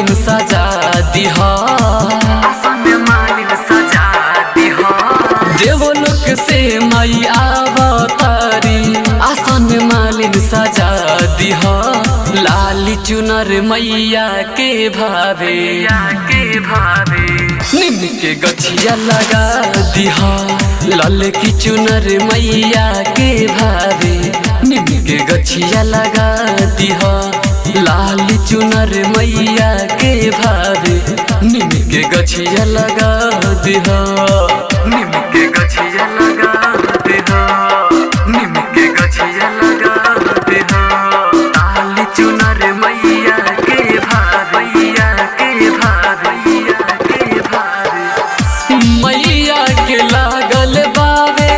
मालिन सजा दिहा, आसन में मालिन सजा दिहा। देवलोक से माई आवतारी, आसन में मालिन सजा दिहा। लाली चुनर मैया के भावे, के भावे नीम के गछिया लगा दिहा। लाल की चुनर मैया के भावे, नीम के गछिया लगा दिहा। लाल चुनर मैया के भावे, नीम के गछिया लगा दिहा। नीम के गछिया लगा दिहा, नीम के गछिया लगा दिहा। लाल चुनर मैया के भावे, मैया के भावे, मैया के भावे। मैया के लागल बावे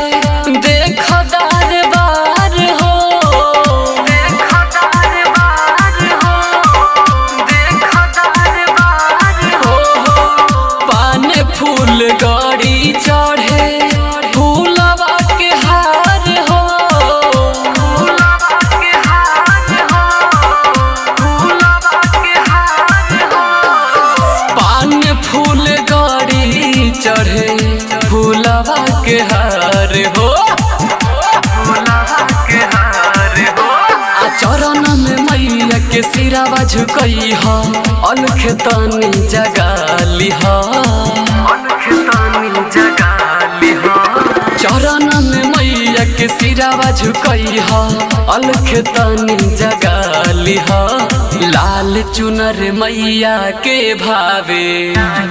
देख दरबार हो, देख दरबार हो, देख दरबार हो। पान फूल गड़ी चढ़े फूलवा के हार हो, फूलवा के हार हो, फूलवा के हार हो। पान फूल गड़ी चढ़े फूलवा के हार हो। फूलवा के हार हो। आ चरण में मैया के सिरावा झुकई हा, अलख तनी जगा लिहा। अलख तानी जगा लिहा। चरण में मैया के सिरावा झुकई हा, अलख तनी जगा लिहा। लाल चुनर मैया के भावे,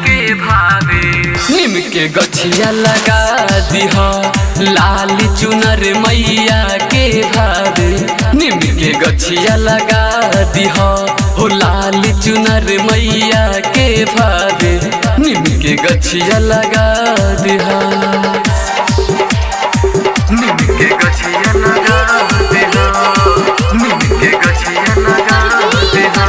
के भावे नीम के गछिया लगा दिहा। लाल चुनर मैया के भावे, नीम के गछिया लगा दिहा। हो लाल चुनर मैया के भावे, नीम के गछिया लगा दिहा। नीम के गछिया लगा दिहा, नीम के गछिया लगा दिहा।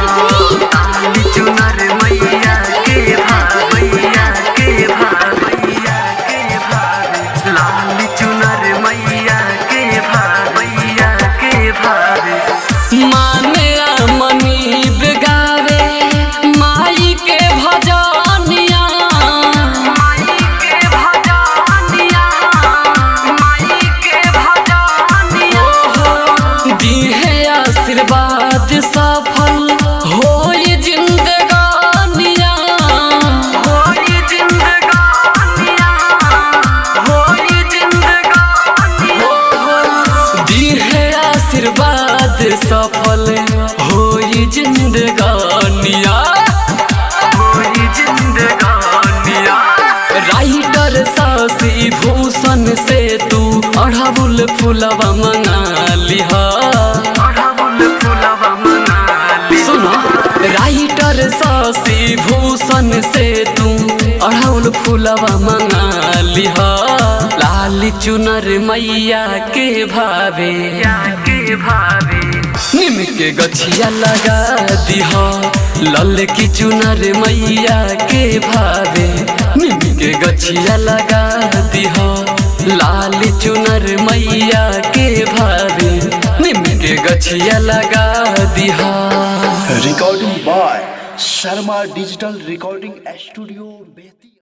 लाल चुनर मैया के भावे, मैया के भावे, मैया के भावे। लाल चुनर मैया के भावे, मैया के भावे। माने मनीब गावे माई के भजनिया, माई के भजनिया, माई के भजनिया। दिहे आशीर्वाद सफल होई जिंदगानिया। होई जिंदगानिया, होई जिंदगानिया। दिहे आशीर्वाद सफल होई जिंदगानिया। होई जिंदगानिया। राइटर सासी भूषण से तू अढ़ाबुल फूलवा मंगा लिहा। अढ़ाउल फूलवा मना ली। सुनो राइटर सासी भूषण से तू अढ़ाउल फूलवा मंगा लिहा। लाल चुनर मैया के भावे, मैया के भावे नीम के गछिया लगा दिहा। लाल की चुनर मैया के भावे, नीम के गछिया लगा दिहा। लाल चुनर मैया के भावे, नीम के गछिया लगा दिहा। Recording by Sharma digital recording studio Bettiah.